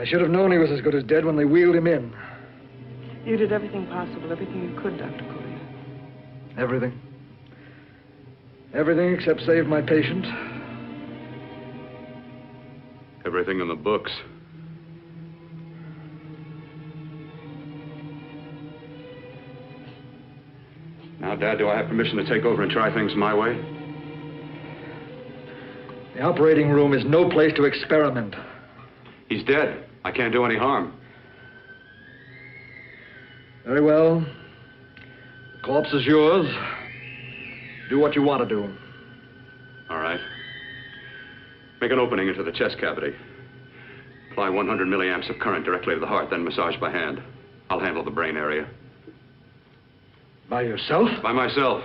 I should have known he was as good as dead when they wheeled him in. You did everything possible, everything you could, Dr. Collier. Everything. Everything except save my patient. Everything in the books. Now, Dad, do I have permission to take over and try things my way? The operating room is no place to experiment. He's dead. I can't do any harm. Very well. The corpse is yours. Do what you want to do. All right. Make an opening into the chest cavity. Apply 100 milliamps of current directly to the heart, then massage by hand. I'll handle the brain area. By yourself? By myself.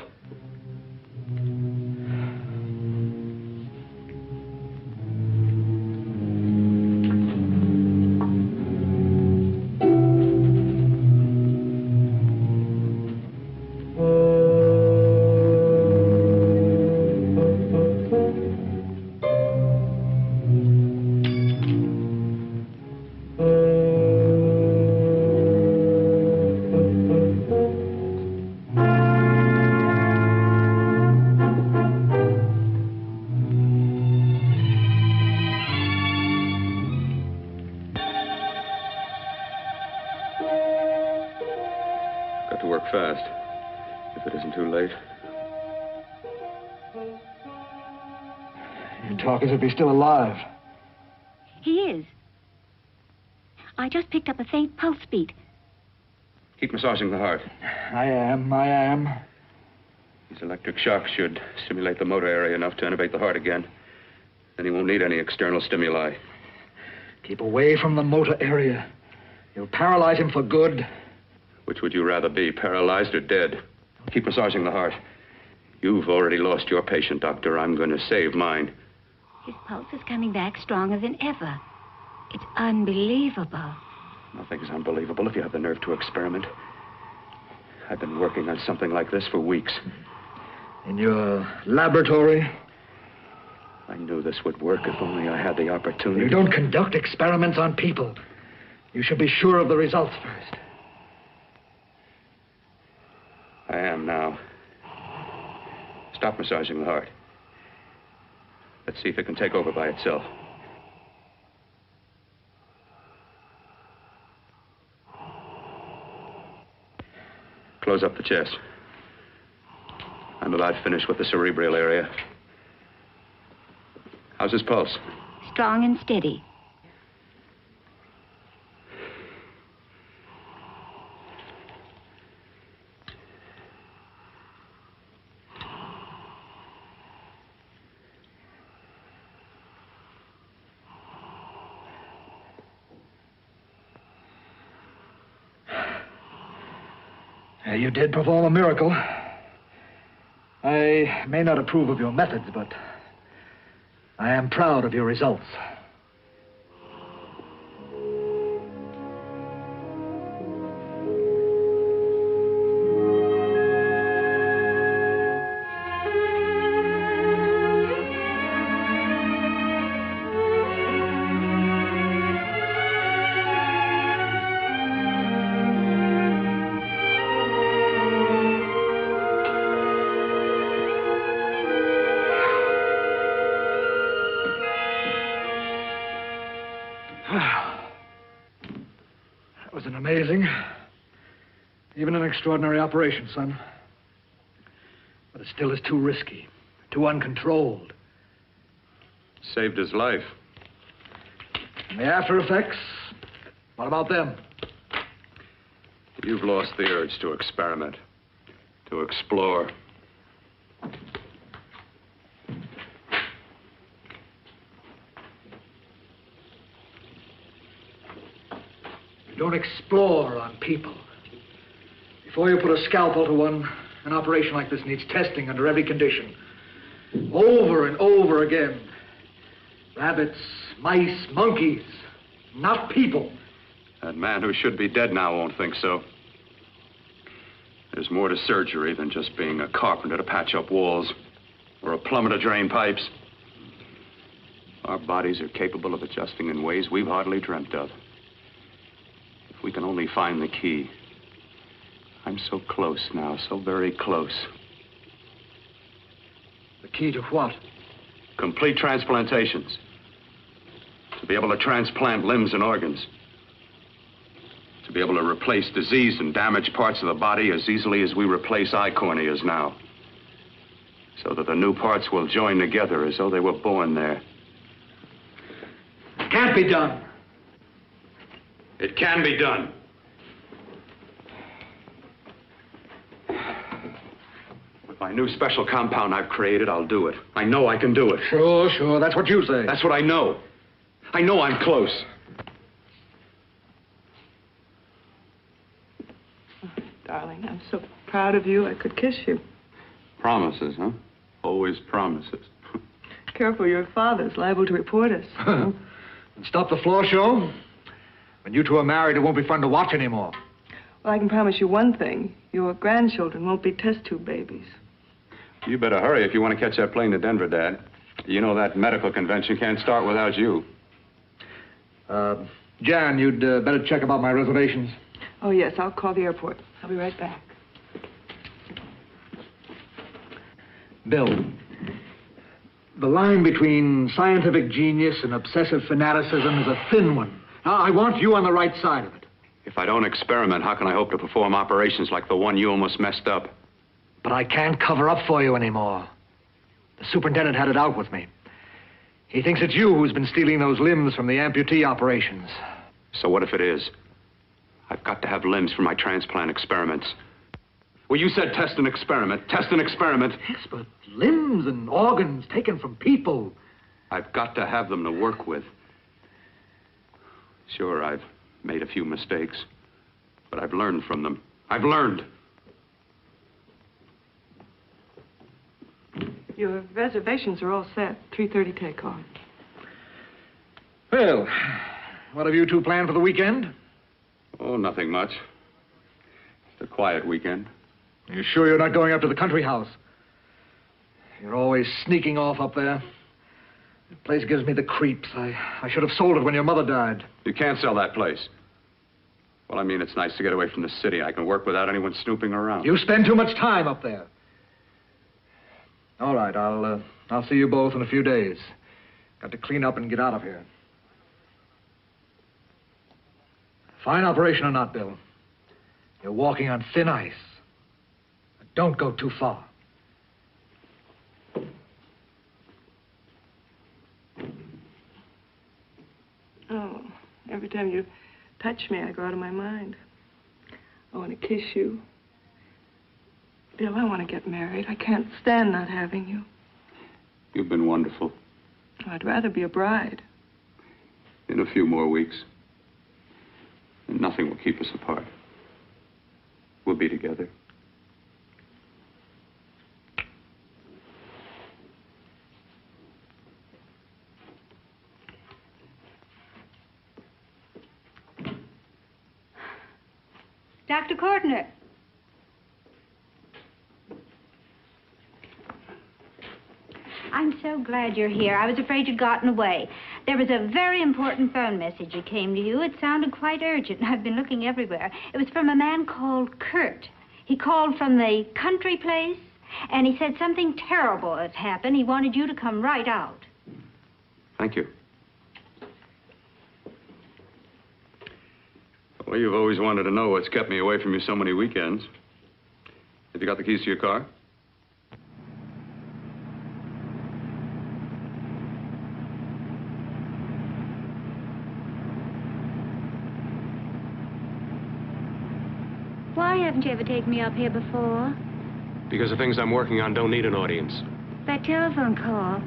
Talk as if he's still alive. He is. I just picked up a faint pulse beat. Keep massaging the heart. I am. These electric shocks should stimulate the motor area enough to innervate the heart again. Then he won't need any external stimuli. Keep away from the motor area. You'll paralyze him for good. Which would you rather be, paralyzed or dead? Keep massaging the heart. You've already lost your patient, Doctor. I'm going to save mine. His pulse is coming back stronger than ever. It's unbelievable. Nothing's unbelievable if you have the nerve to experiment. I've been working on something like this for weeks. In your laboratory? I knew this would work if only I had the opportunity. You don't conduct experiments on people. You should be sure of the results first. I am now. Stop massaging the heart. Let's see if it can take over by itself. Close up the chest. I'm about finished with the cerebral area. How's his pulse? Strong and steady. You did perform a miracle. I may not approve of your methods, but I am proud of your results. Amazing. Even an extraordinary operation, son. But it still is too risky, too uncontrolled. Saved his life. And the after effects? What about them? You've lost the urge to experiment, to explore. Don't explore on people. Before you put a scalpel to one, an operation like this needs testing under every condition. Over and over again. Rabbits, mice, monkeys, not people. That man who should be dead now won't think so. There's more to surgery than just being a carpenter to patch up walls or a plumber to drain pipes. Our bodies are capable of adjusting in ways we've hardly dreamt of. we can only find the key. I'm so close now, so very close. The key to what? Complete transplantations. To be able to transplant limbs and organs. To be able to replace diseased and damaged parts of the body as easily as we replace eye corneas now. So that the new parts will join together as though they were born there. It can't be done. It can be done. With my new special compound I've created, I'll do it. I know I can do it. Sure, that's what you say. That's what I know. I know I'm close. Darling, I'm so proud of you, I could kiss you. Promises, huh? Always promises. Careful, your father's liable to report us. And stop the floor show. When you two are married, it won't be fun to watch anymore. Well, I can promise you one thing. Your grandchildren won't be test tube babies. You better hurry if you want to catch that plane to Denver, Dad. You know that medical convention can't start without you. Jan, you'd better check about my reservations. Oh, yes, I'll call the airport. I'll be right back. Bill, the line between scientific genius and obsessive fanaticism is a thin one. Now, I want you on the right side of it. If I don't experiment, how can I hope to perform operations like the one you almost messed up? But I can't cover up for you anymore. The superintendent had it out with me. He thinks it's you who's been stealing those limbs from the amputee operations. So what if it is? I've got to have limbs for my transplant experiments. Well, you said test and experiment. Test and experiment. Yes, but limbs and organs taken from people. I've got to have them to work with. Sure, I've made a few mistakes, but I've learned from them. I've learned. Your reservations are all set. 3:30 takeoff. Well, what have you two planned for the weekend? Oh, nothing much. It's a quiet weekend. Are you sure you're not going up to the country house? You're always sneaking off up there. The place gives me the creeps. I should have sold it when your mother died. You can't sell that place. Well, I mean, it's nice to get away from the city. I can work without anyone snooping around. You spend too much time up there. All right, I'll see you both in a few days. Got to clean up and get out of here. Fine operation or not, Bill, you're walking on thin ice. Don't go too far. Oh, every time you touch me, I go out of my mind. I want to kiss you. Bill, I want to get married. I can't stand not having you. You've been wonderful. I'd rather be a bride. In a few more weeks. And nothing will keep us apart. We'll be together. Dr. Cortner. I'm so glad you're here. I was afraid you'd gotten away. There was a very important phone message that came to you. It sounded quite urgent. I've been looking everywhere. It was from a man called Kurt. He called from the country place, and he said something terrible had happened. He wanted you to come right out. Thank you. Well, you've always wanted to know what's kept me away from you so many weekends. Have you got the keys to your car? Why haven't you ever taken me up here before? Because the things I'm working on don't need an audience. That telephone call.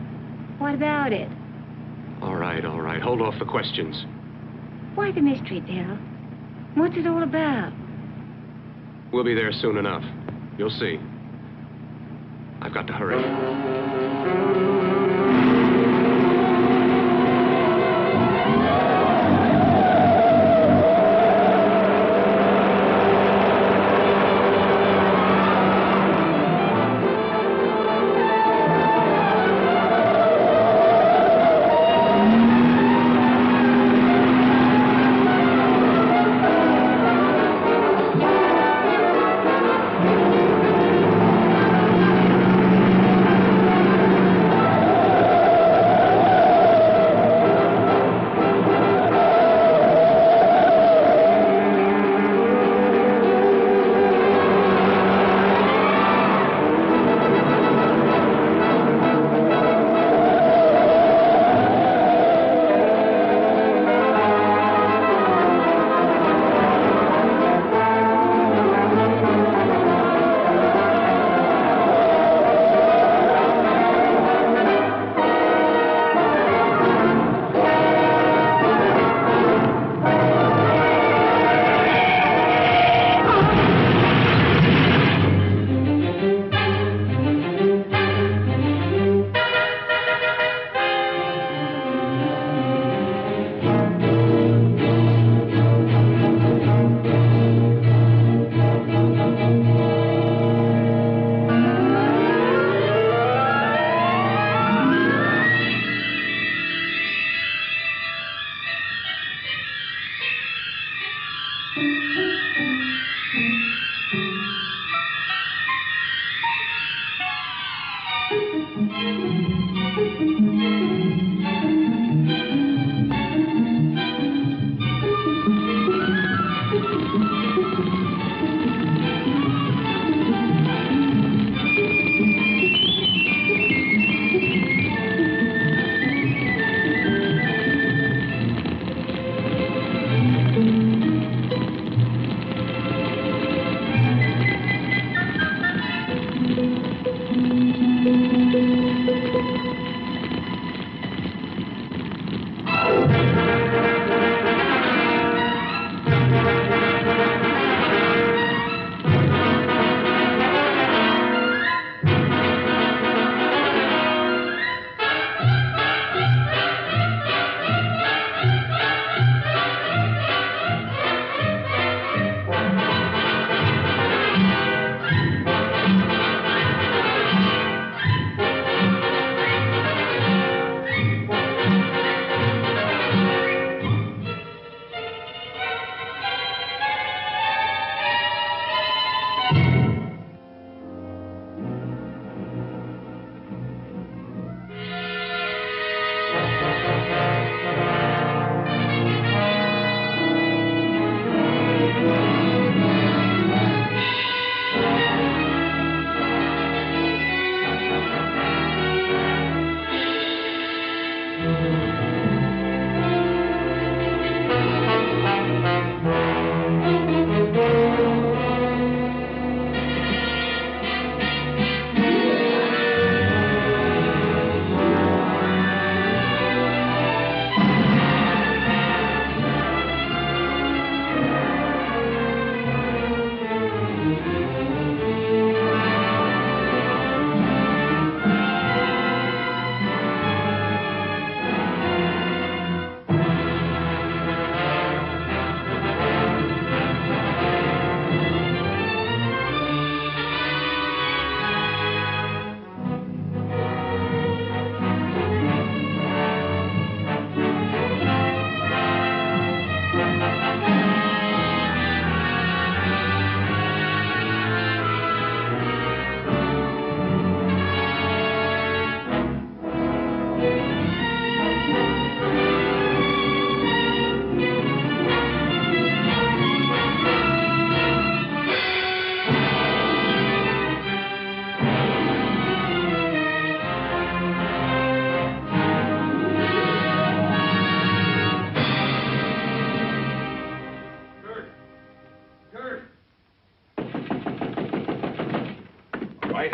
What about it? All right. Hold off the questions. Why the mystery, Bill? What's it all about? We'll be there soon enough. You'll see. I've got to hurry.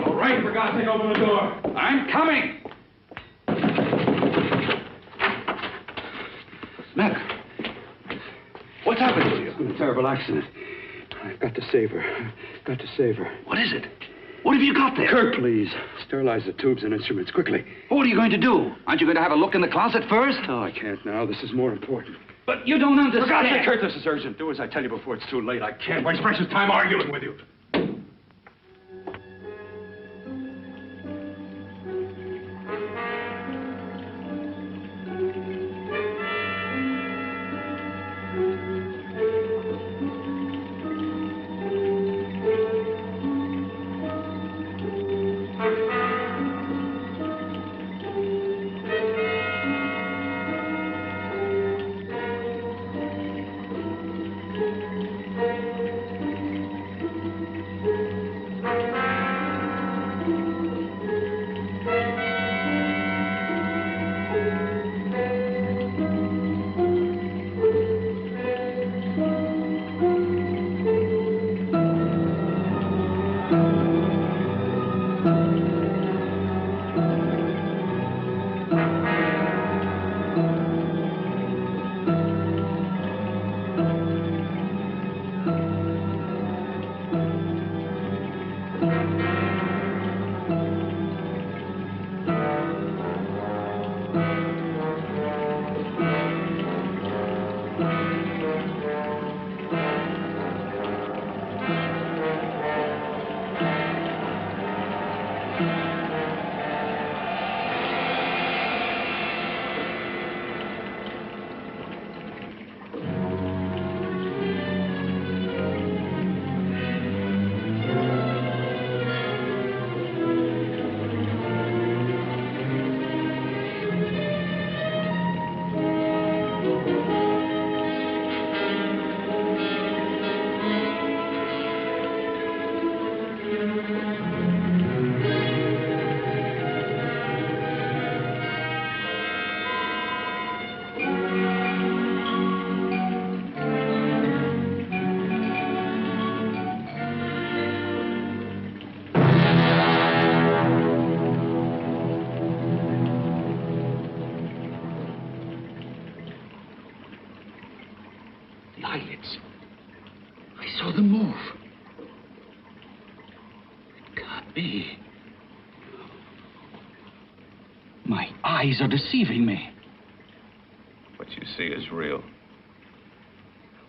All right, for God's sake, open the door. I'm coming. Mac, what's happened to you? It's been a terrible accident. I've got to save her. Got to save her. What is it? What have you got there? Kurt, please. Sterilize the tubes and instruments quickly. What are you going to do? Aren't you going to have a look in the closet first? No, I can't now. This is more important. But you don't understand. For God's sake, Kurt, this is urgent. Do as I tell you before it's too late. I can't waste precious time arguing with you. eyelids. I saw them move. It can't be. My eyes are deceiving me. What you see is real.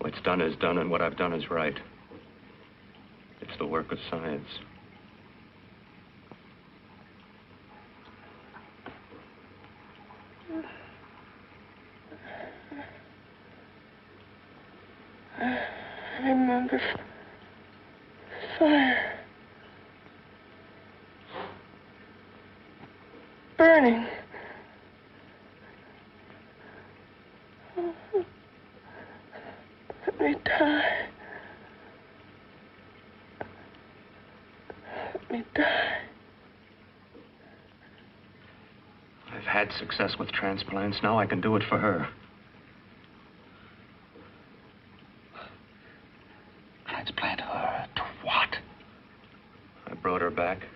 What's done is done, and what I've done is right. It's the work of science. I remember fire. Burning. Let me die. Let me die. I've had success with transplants. Now I can do it for her. Transplant her to what? I brought her back.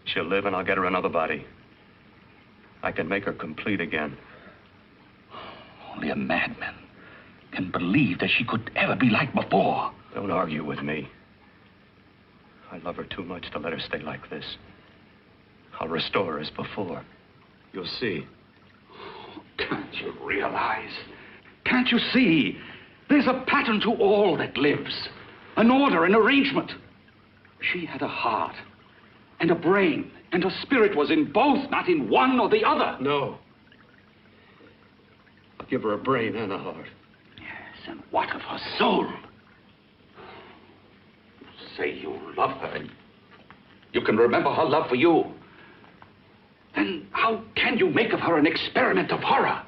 She'll live, and I'll get her another body. I can make her complete again. Only a madman can believe that she could ever be like before. Don't argue with me. I love her too much to let her stay like this. I'll restore her as before. You'll see. Can't you realize? Can't you see? There's a pattern to all that lives. An order, an arrangement. She had a heart and a brain, and her spirit was in both, not in one or the other. No. I'll give her a brain and a heart. Yes, and what of her soul? You say you love her, and you can remember her love for you. Then how can you make of her an experiment of horror?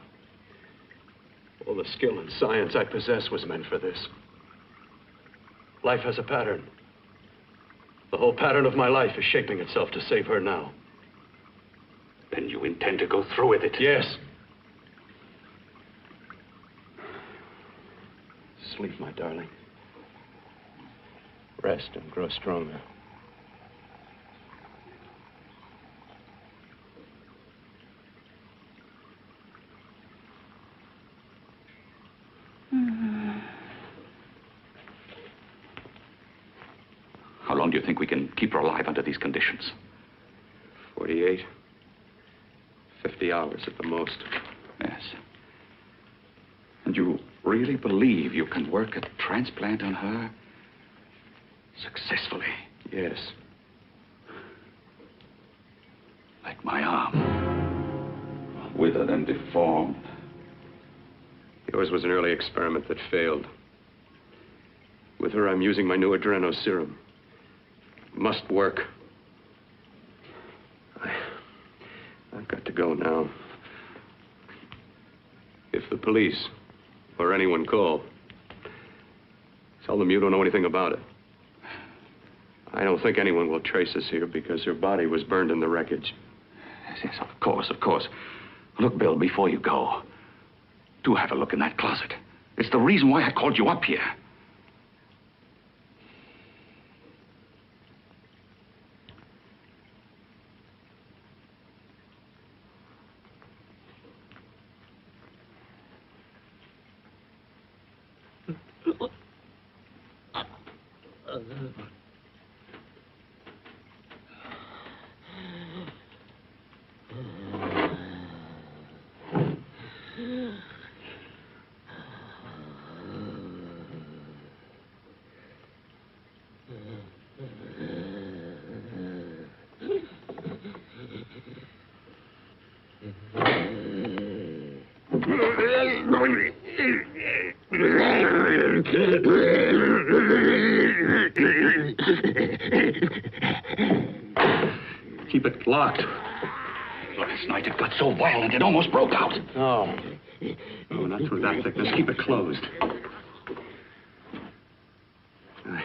All the skill and science I possess was meant for this. Life has a pattern. The whole pattern of my life is shaping itself to save her now. Then you intend to go through with it? Yes. Sleep, my darling. Rest and grow stronger. How long do you think we can keep her alive under these conditions? 48. 50 hours at the most. Yes. And you really believe you can work a transplant on her successfully? Yes. Like my arm. Withered and deformed. Yours was an early experiment that failed. With her, I'm using my new adreno serum. Must work. I've got to go now. If the police or anyone call, tell them you don't know anything about it. I don't think anyone will trace us here because her body was burned in the wreckage. Yes, of course, of course. Look, Bill, before you go, do have a look in that closet. It's the reason why I called you up here. Keep it locked. Last night it got so violent it almost broke out. Oh. Oh, not through that thickness. Keep it closed. I've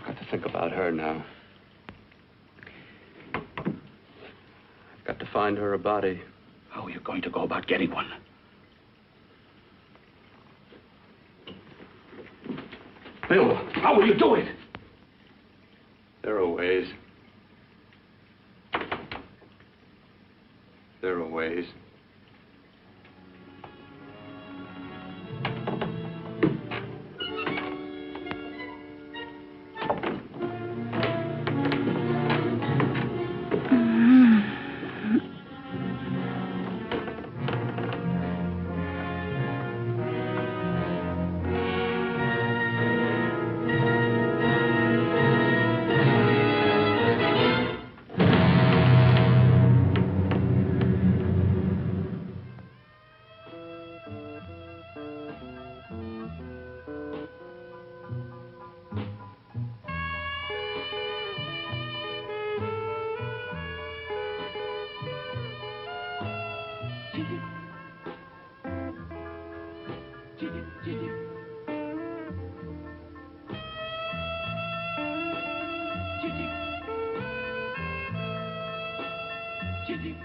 got to think about her now. I've got to find her a body. How are you going to go about getting one? Bill, how will you do it? There are ways. There are ways. You.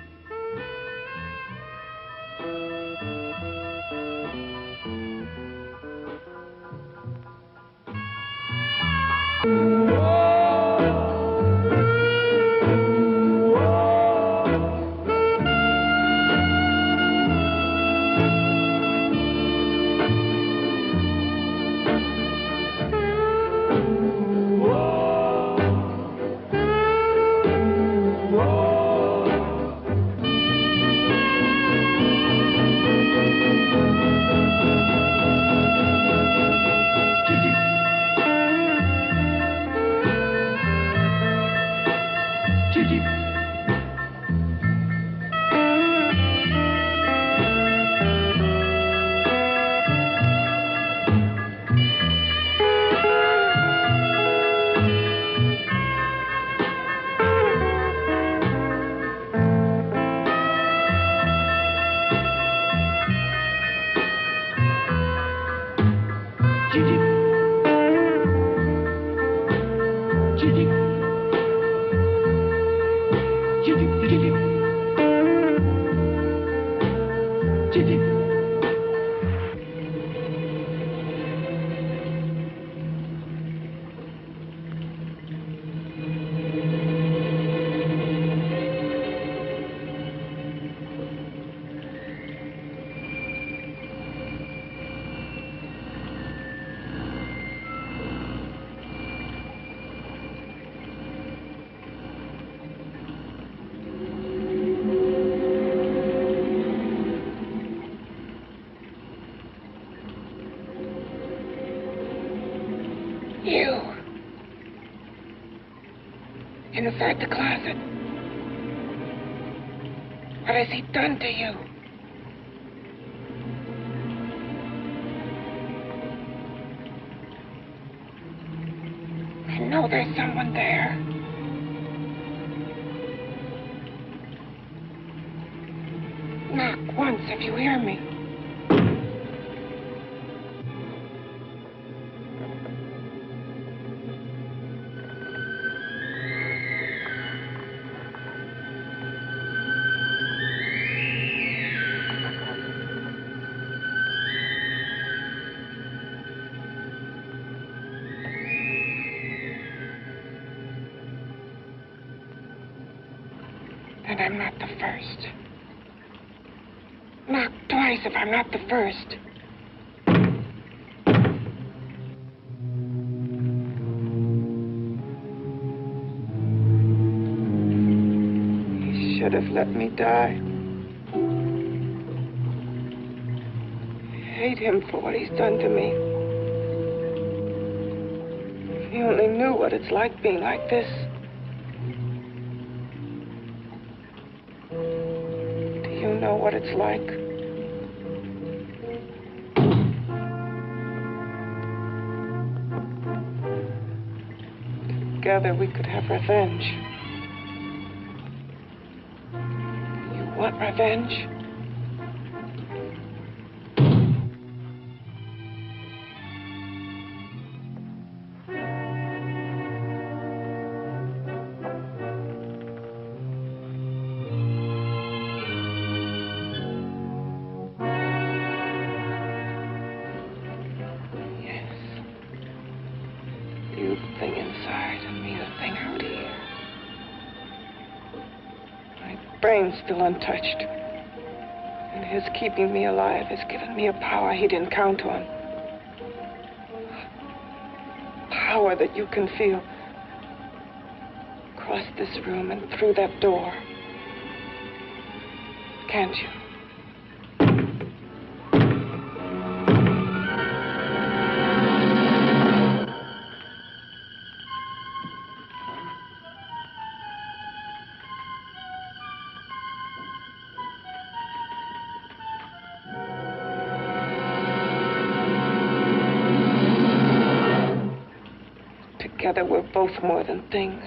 Inside the closet. What has he done to you? I know there's someone there. Knock once if you hear me. And I'm not the first. Knock twice if I'm not the first. He should have let me die. I hate him for what he's done to me. If he only knew what it's like being like this. You know what it's like. Together we could have revenge. You want revenge? Brain's still untouched. And his keeping me alive has given me a power he didn't count on. Power that you can feel across this room and through that door. Can't you? Together, we're both more than things.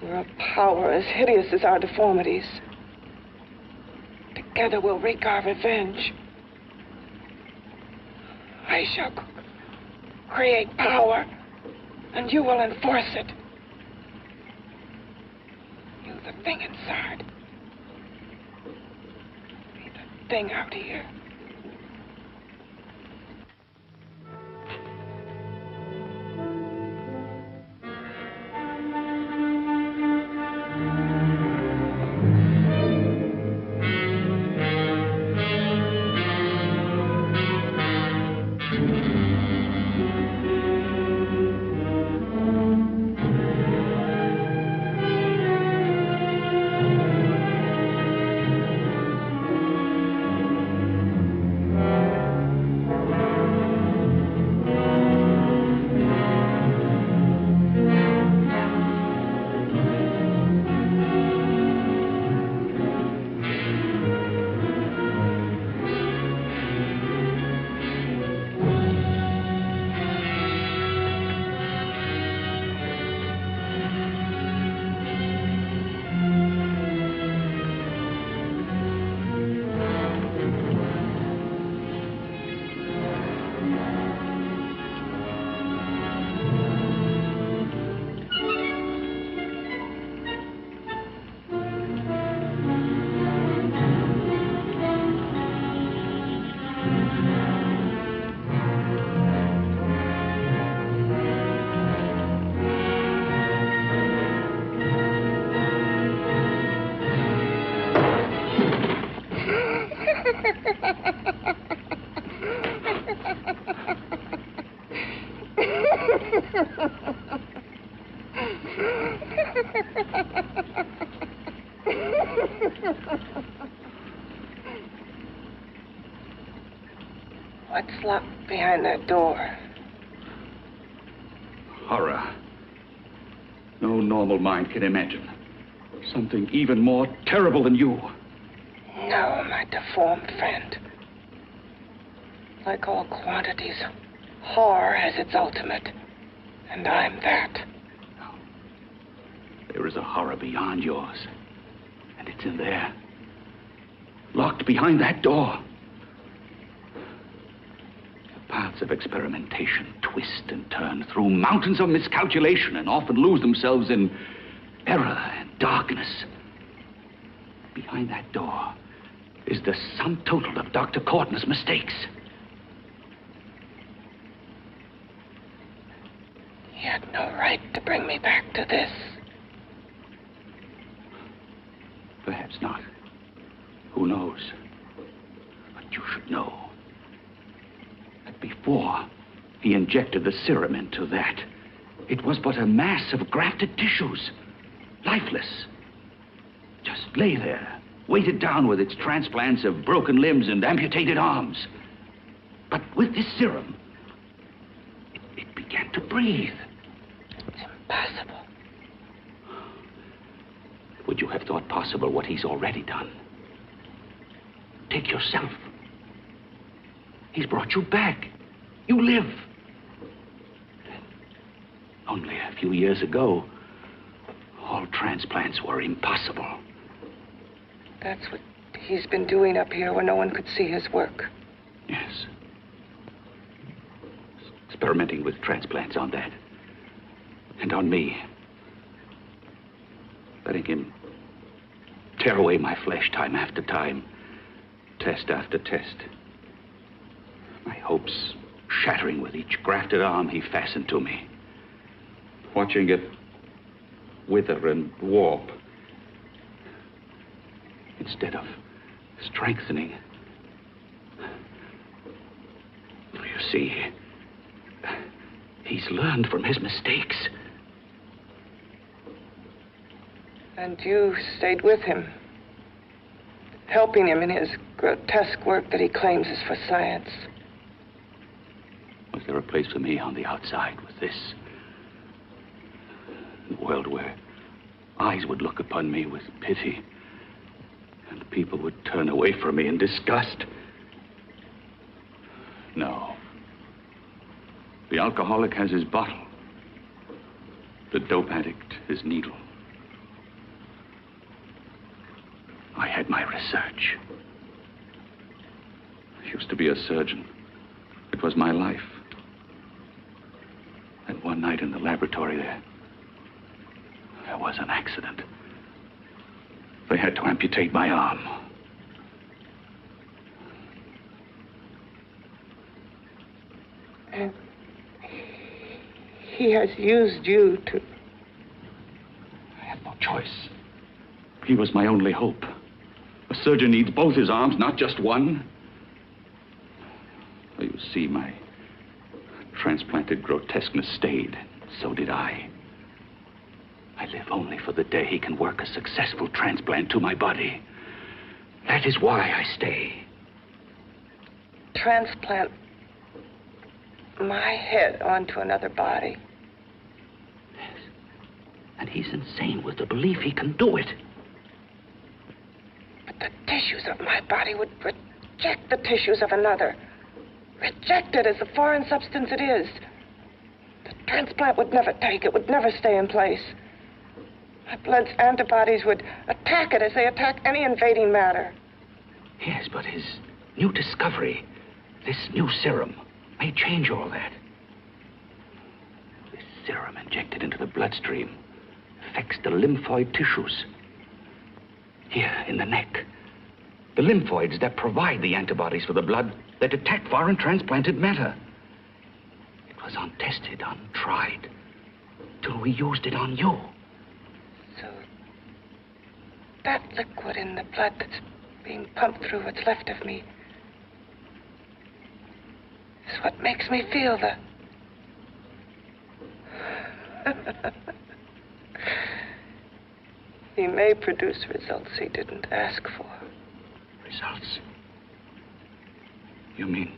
We're a power as hideous as our deformities. Together, we'll wreak our revenge. I shall create power, and you will enforce it. You with a thing inside. Leave the thing out here. What's locked behind that door? Horror. No normal mind can imagine. Something even more terrible than you. No, my deformed friend. Like all quantities, horror has its ultimate. And I'm that. No. There is a horror beyond yours. And it's in there. Locked behind that door. The paths of experimentation twist and turn through mountains of miscalculation and often lose themselves in error and darkness. Behind that door is the sum total of Dr. Cortner's mistakes. He had no right to bring me back to this. Perhaps not. Who knows? But you should know that before he injected the serum into that, it was but a mass of grafted tissues, lifeless. Just lay there, weighted down with its transplants of broken limbs and amputated arms. But with this serum, it began to breathe. It's impossible. Would you have thought possible what he's already done? Take yourself. He's brought you back. You live. Only a few years ago, all transplants were impossible. That's what he's been doing up here where no one could see his work. Yes. Experimenting with transplants on that. And on me. Letting him tear away my flesh time after time. Test after test. My hopes shattering with each grafted arm he fastened to me. Watching it wither and warp. Instead of strengthening. You see, he's learned from his mistakes. And you stayed with him, helping him in his grotesque work that he claims is for science. Was there a place for me on the outside with this? A world where eyes would look upon me with pity and people would turn away from me in disgust? No. The alcoholic has his bottle. The dope addict his needle. I had my research. I used to be a surgeon. It was my life. And one night in the laboratory there was an accident. They had to amputate my arm. And he has used you to... I had no choice. He was my only hope. A surgeon needs both his arms, not just one. You see, my transplanted grotesqueness stayed. So did I. I live only for the day he can work a successful transplant to my body. That is why I stay. Transplant my head onto another body. Yes. And he's insane with the belief he can do it. But the tissues of my body would reject the tissues of another. Reject it as the foreign substance it is. The transplant would never take it, would never stay in place. My blood's antibodies would attack it as they attack any invading matter. Yes, but his new discovery, this new serum, may change all that. This serum injected into the bloodstream affects the lymphoid tissues. Here, in the neck. The lymphoids that provide the antibodies for the blood that attack foreign transplanted matter. It was untested, untried, till we used it on you. So, that liquid in the blood that's being pumped through what's left of me is what makes me feel the... He may produce results he didn't ask for. Results? You mean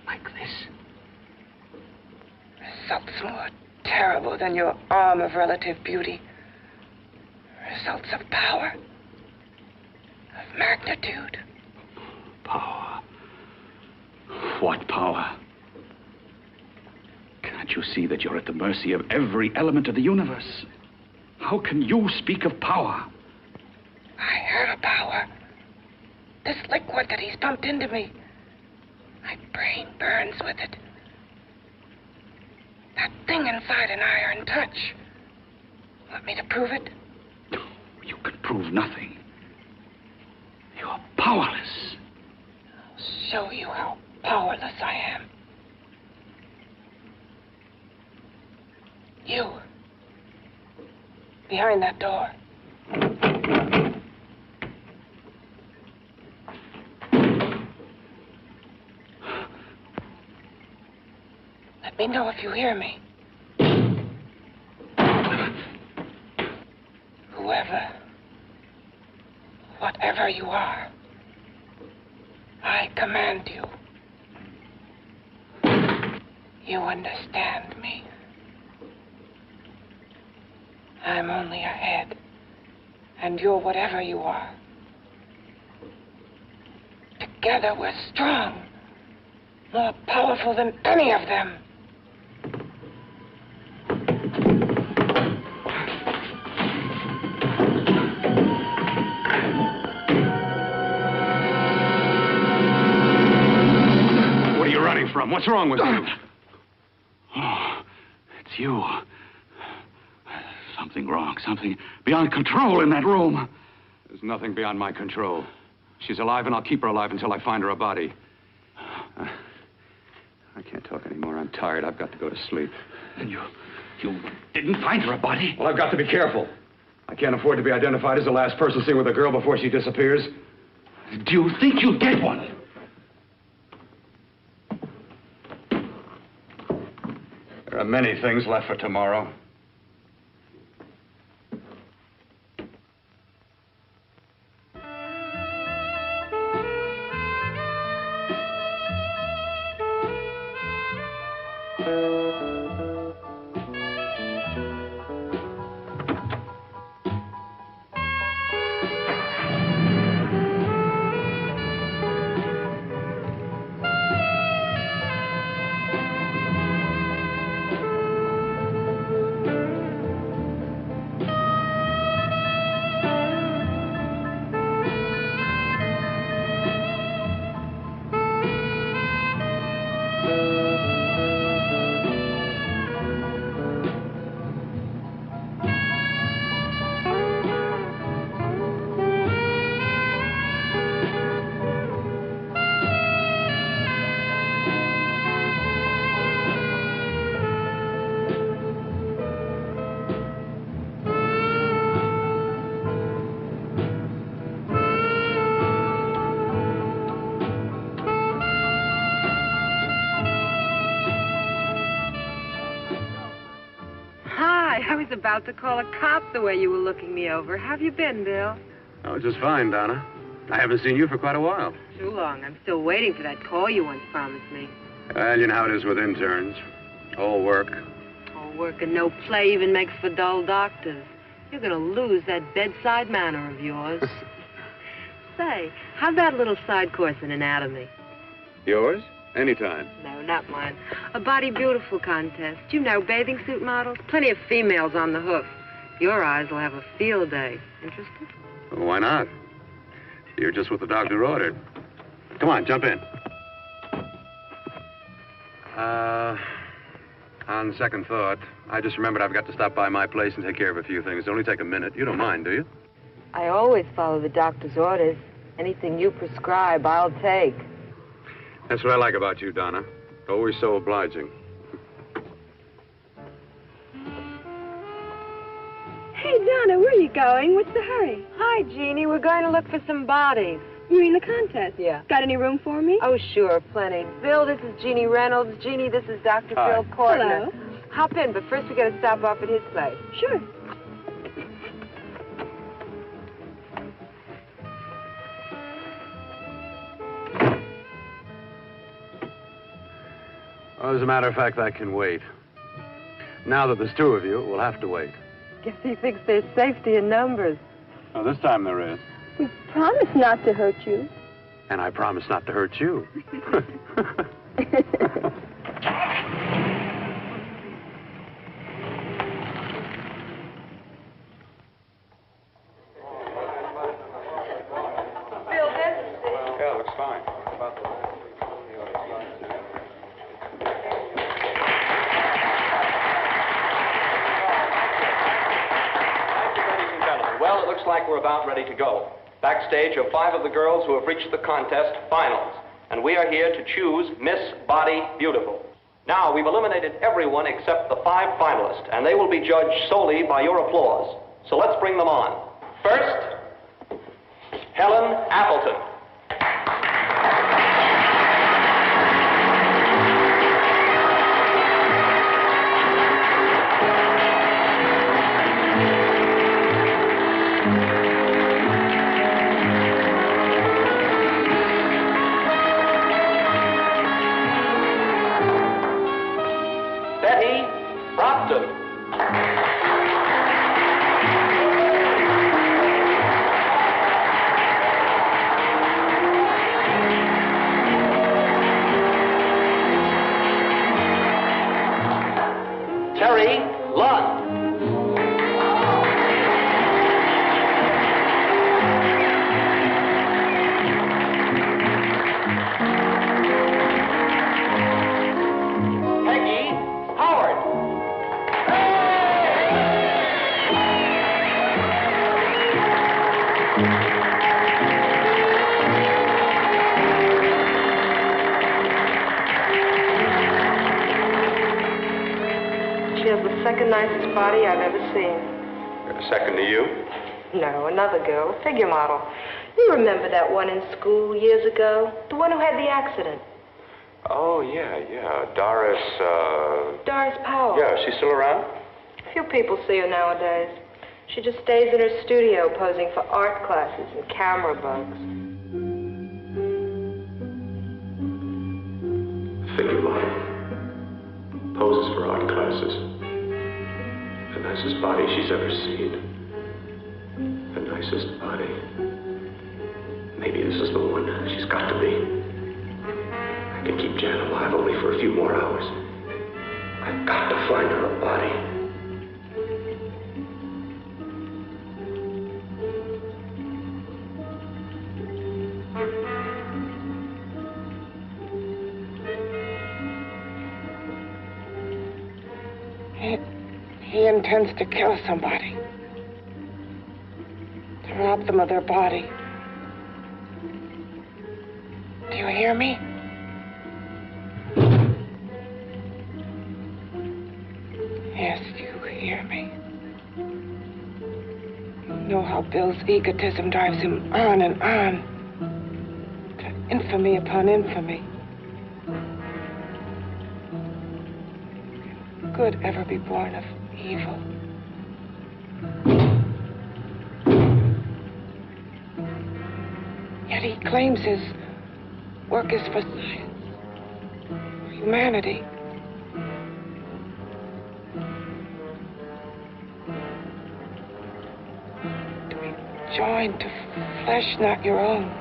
like this? Results more terrible than your arm of relative beauty. Results of power. Of magnitude. Power. What power? Can't you see that you're at the mercy of every element of the universe? How can you speak of power? I have a power. This liquid that he's pumped into me. My brain burns with it. That thing inside an iron touch. Want me to prove it? You can prove nothing. You're powerless. I'll show you how powerless I am. You. Behind that door. Let me know if you hear me. Whoever, whatever you are, I command you. You understand me. I'm only a head, and you're whatever you are. Together we're strong, more powerful than any of them. What are you running from? What's wrong with you? Oh, it's you. Something wrong, something beyond control in that room. There's nothing beyond my control. She's alive, and I'll keep her alive until I find her a body. I can't talk anymore. I'm tired. I've got to go to sleep. And you didn't find her a body? Well, I've got to be careful. I can't afford to be identified as the last person seen with a girl before she disappears. Do you think you'll get one? There are many things left for tomorrow. about to call a cop the way you were looking me over. How have you been, Bill? Oh, just fine, Donna. I haven't seen you for quite a while. Too long. I'm still waiting for that call you once promised me. Well, you know how it is with interns. All work. All work and no play even makes for dull doctors. You're going to lose that bedside manner of yours. Say, how'd that little side course in anatomy? Yours? Anytime. No, not mine. A Body Beautiful contest. You know, bathing suit models. Plenty of females on the hoof. Your eyes will have a field day. Interested? Well, why not? You're just what the doctor ordered. Come on, jump in. On second thought, I just remembered I've got to stop by my place and take care of a few things. It'll only take a minute. You don't mind, do you? I always follow the doctor's orders. Anything you prescribe, I'll take. That's what I like about you, Donna. Always so obliging. Hey, Donna, where are you going? What's the hurry? Hi, Jeannie. We're going to look for some bodies. You mean the contest? Yeah. Got any room for me? Oh, sure, plenty. Bill, this is Jeannie Reynolds. Jeannie, this is Dr. Hi. Bill Cortner. Hello. Hop in, but first we got to stop off at his place. Sure. Well, as a matter of fact, I can wait. Now that there's two of you, we'll have to wait. Guess he thinks there's safety in numbers. Oh, this time there is. We promised not to hurt you. And I promise not to hurt you. Bill, this? Yeah, looks fine. Well, it looks like we're about ready to go. Backstage are 5 of the girls who have reached the contest finals, and we are here to choose Miss Body Beautiful. Now, we've eliminated everyone except the 5 finalists, and they will be judged solely by your applause. So let's bring them on. First, Helen Appleton. Second nicest body I've ever seen. Second to you? No, another girl, a figure model. You remember that one in school years ago? The one who had the accident. Oh, yeah. Doris, Doris Powell. Yeah, she's still around? Few people see her nowadays. She just stays in her studio posing for art classes and camera bugs. Figure model. Poses for art classes. The nicest body she's ever seen. The nicest body. Maybe this is the one. She's got to be. I can keep Jan alive only for a few more hours. I've got to find her a body. He intends to kill somebody. To rob them of their body. Do you hear me? Yes, you hear me. You know how Bill's egotism drives him on and on. To infamy upon infamy. Can good ever be born of evil? Yet he claims his work is for science, for humanity. To be joined to flesh not your own.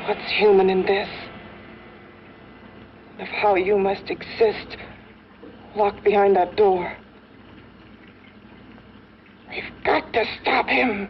What's human in this? Of how you must exist, locked behind that door. We've got to stop him.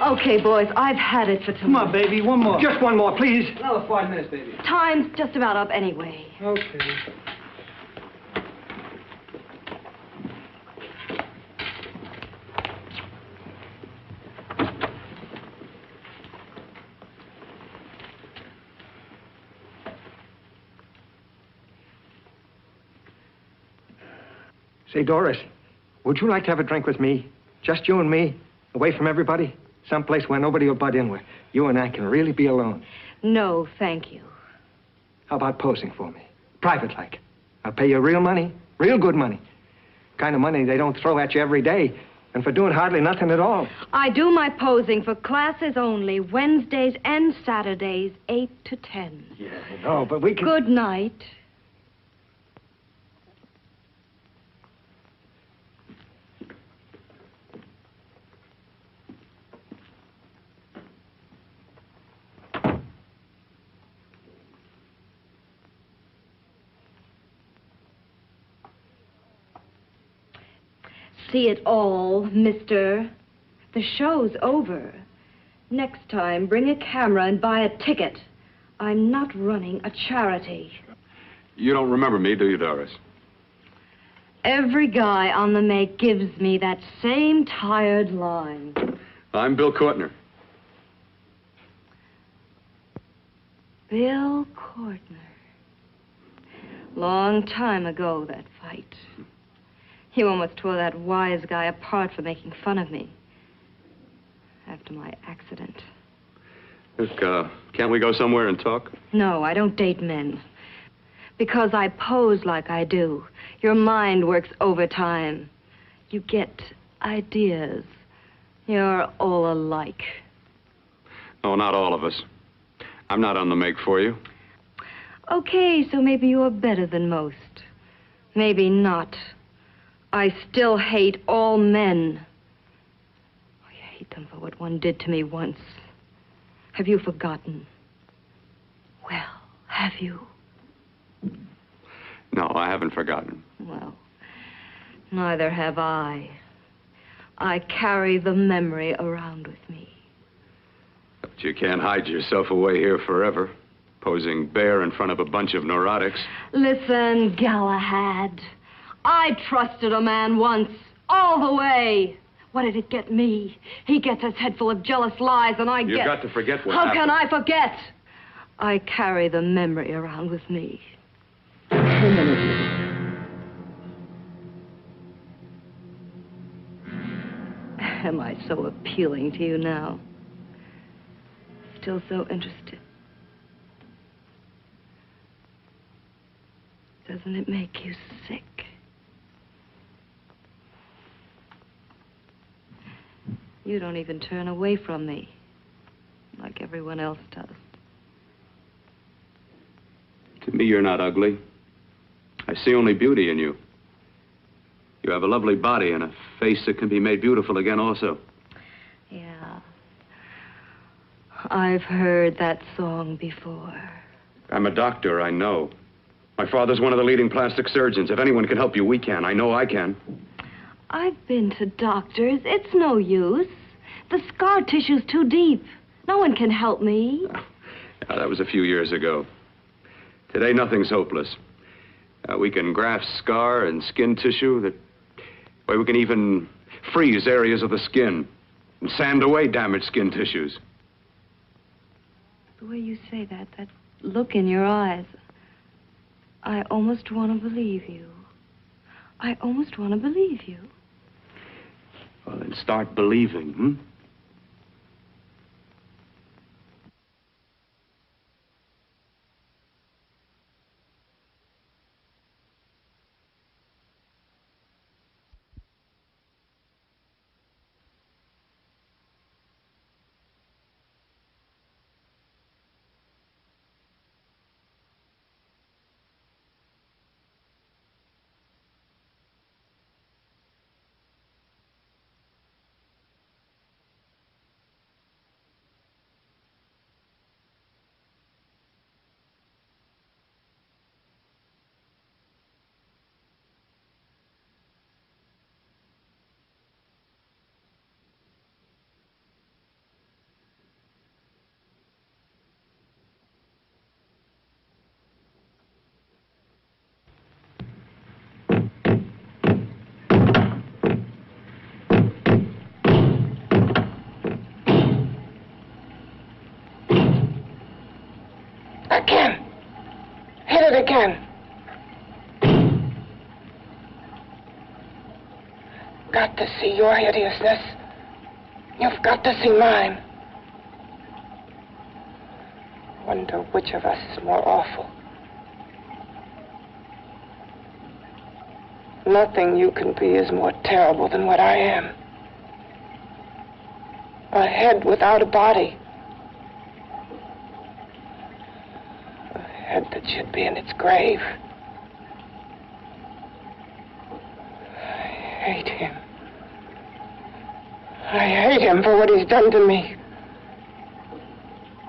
Okay, boys, I've had it for tonight. Come on, baby, one more. Just one more, please. Another 5 minutes, baby. Time's just about up anyway. Okay. Say, Doris, would you like to have a drink with me? Just you and me, away from everybody? Someplace where nobody will butt in, where you and I can really be alone. No, thank you. How about posing for me? Private-like. I'll pay you real money, real good money. Kind of money they don't throw at you every day, and for doing hardly nothing at all. I do my posing for classes only, Wednesdays and Saturdays, 8 to 10. Yeah, I know, but we can... Good night. See it all, mister. The show's over. Next time, bring a camera and buy a ticket. I'm not running a charity. You don't remember me, do you, Doris? Every guy on the make gives me that same tired line. I'm Bill Cortner. Bill Cortner. Long time ago, that fight. You almost tore that wise guy apart for making fun of me. After my accident. Look, can't we go somewhere and talk? No, I don't date men. Because I pose like I do. Your mind works overtime. You get ideas. You're all alike. Oh, not all of us. I'm not on the make for you. Okay, so maybe you're better than most. Maybe not. I still hate all men. I hate them for what one did to me once. Have you forgotten? Well, have you? No, I haven't forgotten. Well, neither have I. I carry the memory around with me. But you can't hide yourself away here forever, posing bare in front of a bunch of neurotics. Listen, Galahad. I trusted a man once, all the way. What did it get me? He gets his head full of jealous lies, and I get... You've got to forget what How happened. can I forget? I carry the memory around with me. Permanently. Am I so appealing to you now? Still so interested? Doesn't it make you sick? You don't even turn away from me, like everyone else does. To me, you're not ugly. I see only beauty in you. You have a lovely body and a face that can be made beautiful again also. Yeah. I've heard that song before. I'm a doctor, I know. My father's one of the leading plastic surgeons. If anyone can help you, we can. I know I can. I've been to doctors. It's no use. The scar tissue's too deep. No one can help me. Now, that was a few years ago. Today, nothing's hopeless. We can graft scar and skin tissue. We can even freeze areas of the skin and sand away damaged skin tissues. The way you say that look in your eyes, I almost want to believe you. I almost want to believe you. Well, then start believing, hmm? Again. Hit it again. Got to see your hideousness. You've got to see mine. Wonder which of us is more awful. Nothing you can be is more terrible than what I am. A head without a body. A head that should be in its grave. I hate him. I hate him for what he's done to me.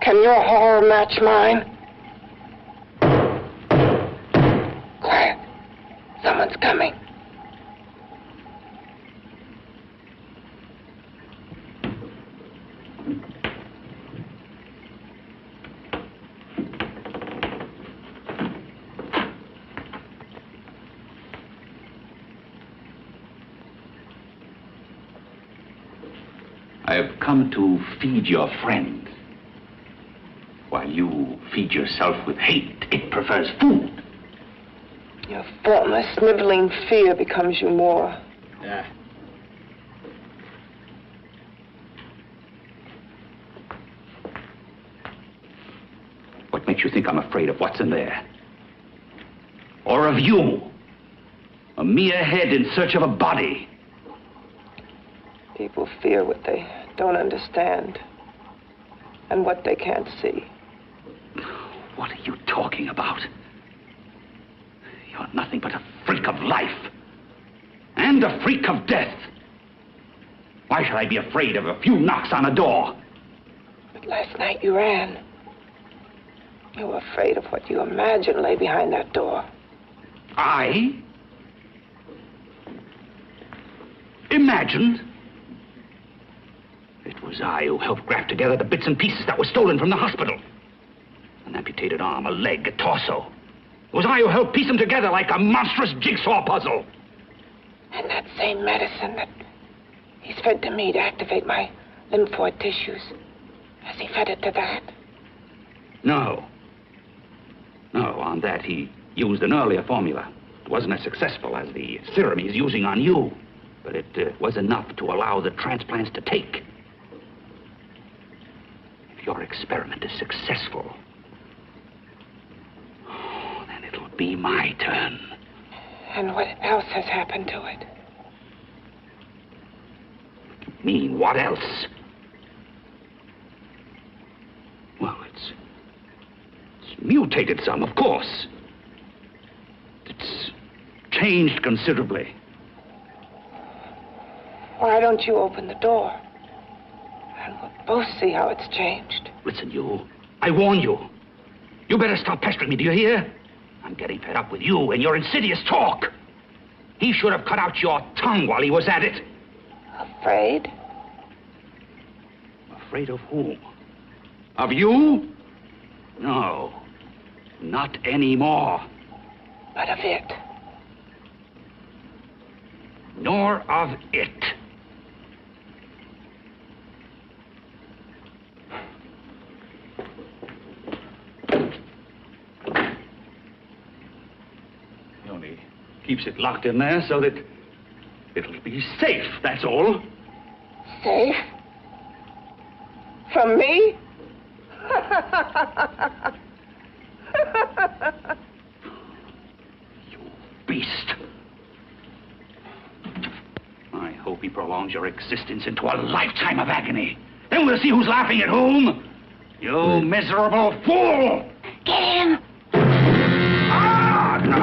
Can your horror match mine? Quiet. Someone's coming. I have come to feed your friend. While you feed yourself with hate, it prefers food. Your faultless, sniveling fear becomes you more. Yeah. What makes you think I'm afraid of what's in there? Or of you? A mere head in search of a body. People fear what they don't understand and what they can't see. What are you talking about? You're nothing but a freak of life and a freak of death. Why should I be afraid of a few knocks on a door? But last night you ran. You were afraid of what you imagined lay behind that door. I? Imagined? It was I who helped graft together the bits and pieces that were stolen from the hospital. An amputated arm, a leg, a torso. It was I who helped piece them together like a monstrous jigsaw puzzle. And that same medicine that he's fed to me to activate my lymphoid tissues. Has he fed it to that? No. No, on that he used an earlier formula. It wasn't as successful as the serum he's using on you, but it was enough to allow the transplants to take. If your experiment is successful, then it'll be my turn. And what else has happened to it? You mean, what else? Well, it's mutated some, of course. It's changed considerably. Why don't you open the door? And we'll both see how it's changed. Listen, you. I warn you. You better stop pestering me, do you hear? I'm getting fed up with you and your insidious talk. He should have cut out your tongue while he was at it. Afraid? Afraid of whom? Of you? No. Not anymore. But of it. Nor of it. He only keeps it locked in there so that it'll be safe, that's all. Safe? From me? You beast. I hope he prolongs your existence into a lifetime of agony. Then we'll see who's laughing at whom. You miserable fool! Get him! Ah, no!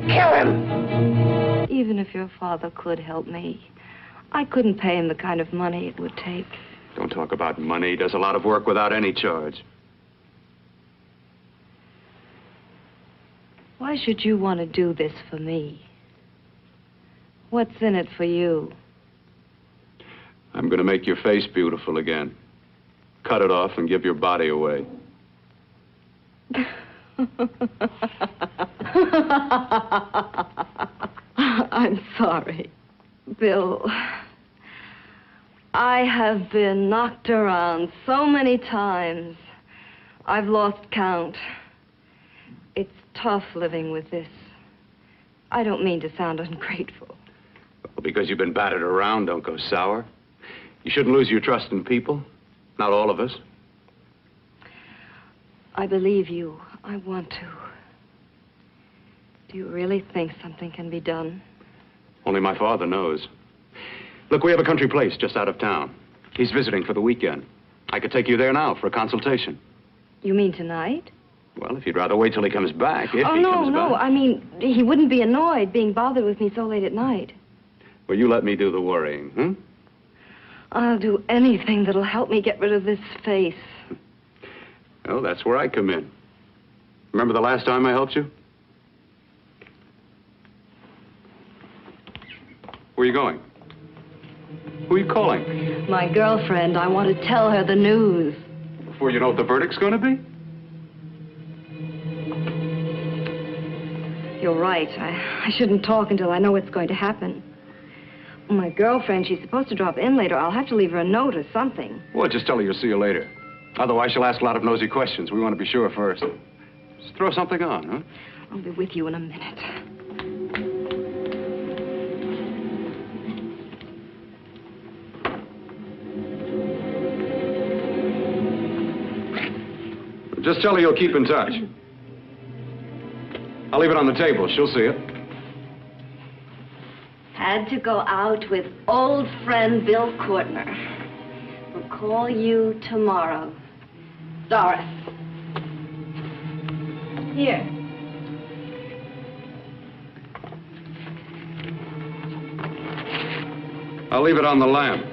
Get him! Even if your father could help me, I couldn't pay him the kind of money it would take. Don't talk about money. He does a lot of work without any charge. Why should you want to do this for me? What's in it for you? I'm going to make your face beautiful again. Cut it off and give your body away. I'm sorry, Bill. I have been knocked around so many times. I've lost count. It's tough living with this. I don't mean to sound ungrateful. Well, because you've been battered around, don't go sour. You shouldn't lose your trust in people. Not all of us. I believe you. I want to. Do you really think something can be done? Only my father knows. Look, we have a country place just out of town. He's visiting for the weekend. I could take you there now for a consultation. You mean tonight? Well, if you'd rather wait till he comes back, if he comes back. No. I mean, he wouldn't be annoyed being bothered with me so late at night. Well, you let me do the worrying, hmm? I'll do anything that'll help me get rid of this face. Well, that's where I come in. Remember the last time I helped you? Where are you going? Who are you calling? My girlfriend. I want to tell her the news. Before you know what the verdict's going to be? You're right. I shouldn't talk until I know what's going to happen. My girlfriend, she's supposed to drop in later. I'll have to leave her a note or something. Well, just tell her you'll see you later. Otherwise, she'll ask a lot of nosy questions. We want to be sure first. Just throw something on, huh? I'll be with you in a minute. Just tell her you'll keep in touch. I'll leave it on the table. She'll see it. Had to go out with old friend Bill Cortner. We'll call you tomorrow. Doris. Here. I'll leave it on the lamp.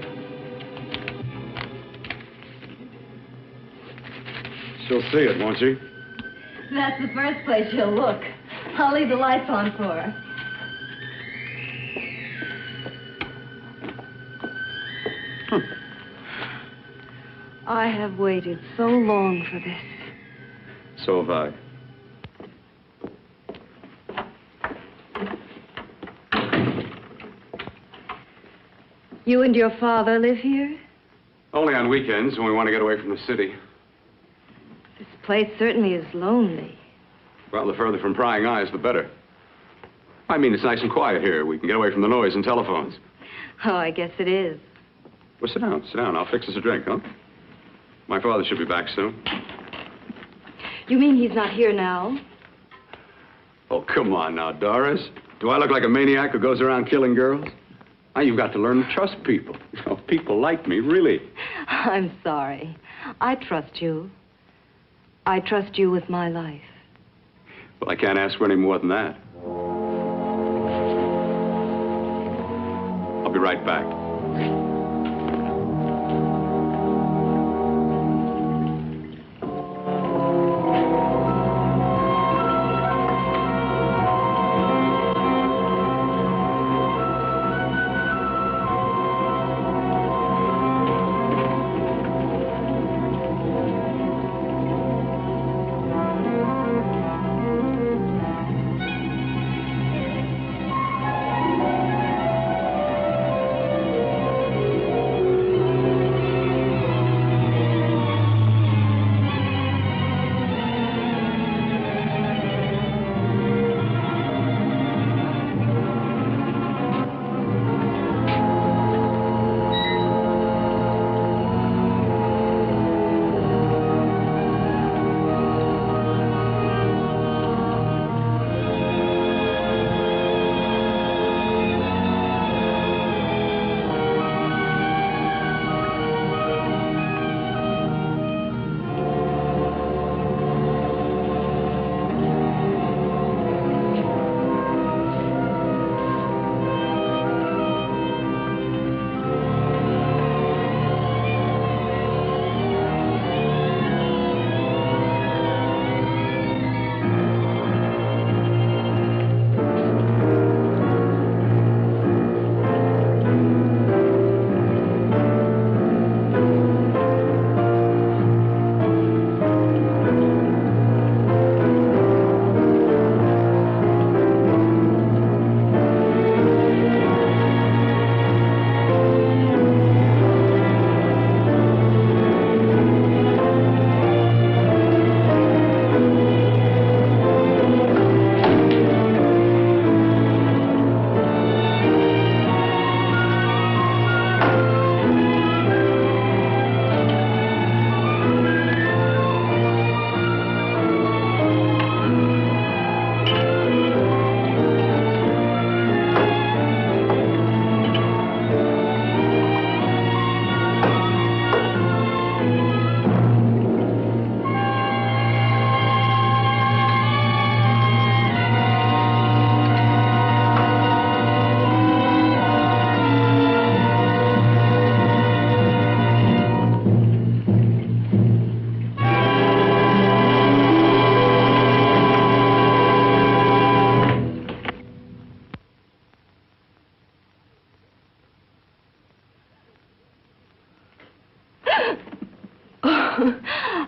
She'll see it, won't she? That's the first place she'll look. I'll leave the lights on for her. I have waited so long for this. So have I. You and your father live here? Only on weekends when we want to get away from the city. This place certainly is lonely. Well, the further from prying eyes, the better. I mean, it's nice and quiet here. We can get away from the noise and telephones. Oh, I guess it is. Well, sit down, sit down. I'll fix us a drink, huh? My father should be back soon. You mean he's not here now? Oh, come on now, Doris. Do I look like a maniac who goes around killing girls? Now, you've got to learn to trust people. You know, people like me, really. I'm sorry. I trust you. I trust you with my life. Well, I can't ask for any more than that. I'll be right back.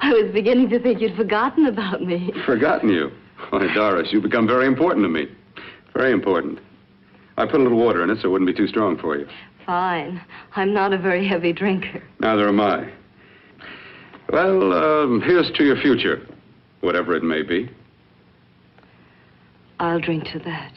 I was beginning to think you'd forgotten about me. Forgotten you? Why, Doris, you've become very important to me. Very important. I put a little water in it so it wouldn't be too strong for you. Fine. I'm not a very heavy drinker. Neither am I. Well, here's to your future, whatever it may be. I'll drink to that.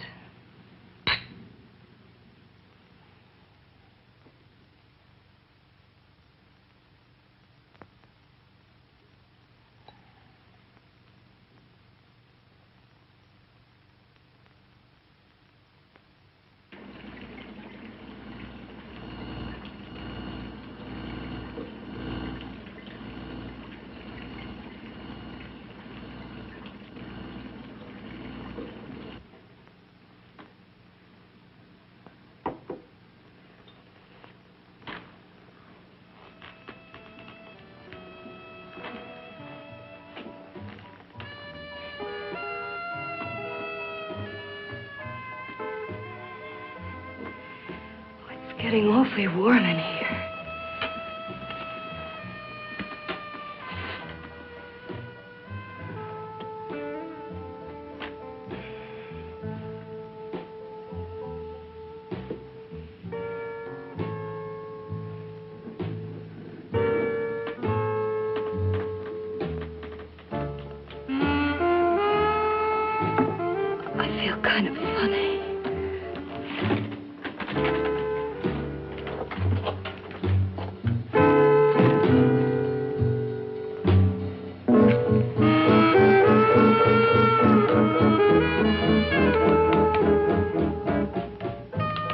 Getting awfully warm in here.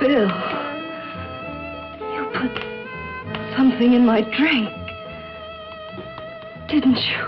Bill, you put something in my drink, didn't you?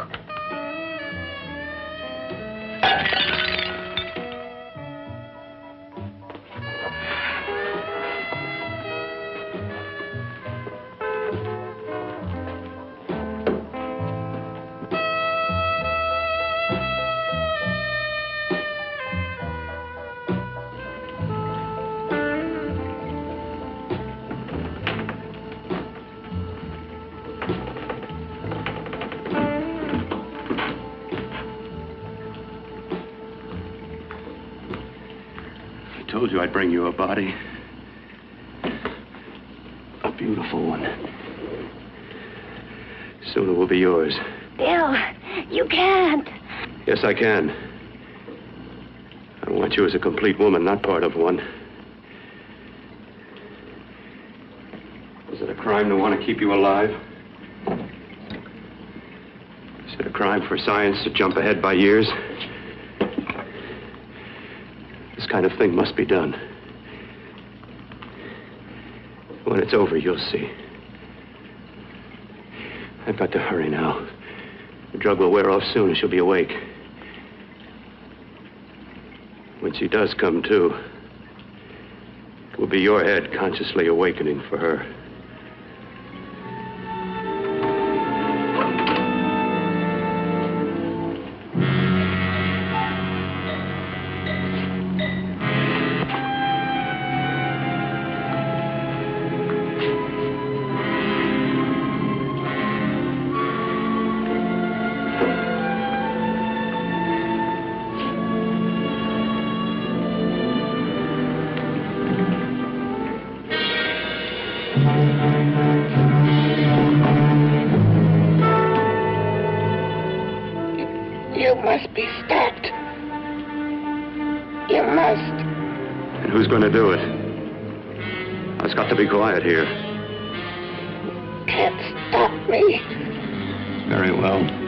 I told you I'd bring you a body. A beautiful one. Soon it will be yours. Bill, you can't. Yes, I can. I want you as a complete woman, not part of one. Is it a crime to want to keep you alive? Is it a crime for science to jump ahead by years? This kind of thing must be done. When it's over, you'll see. I've got to hurry now. The drug will wear off soon and she'll be awake. When she does come to, it will be your head consciously awakening for her. You must be stopped. You must. And who's going to do it? It's got to be quiet here. Can't stop me. Very well.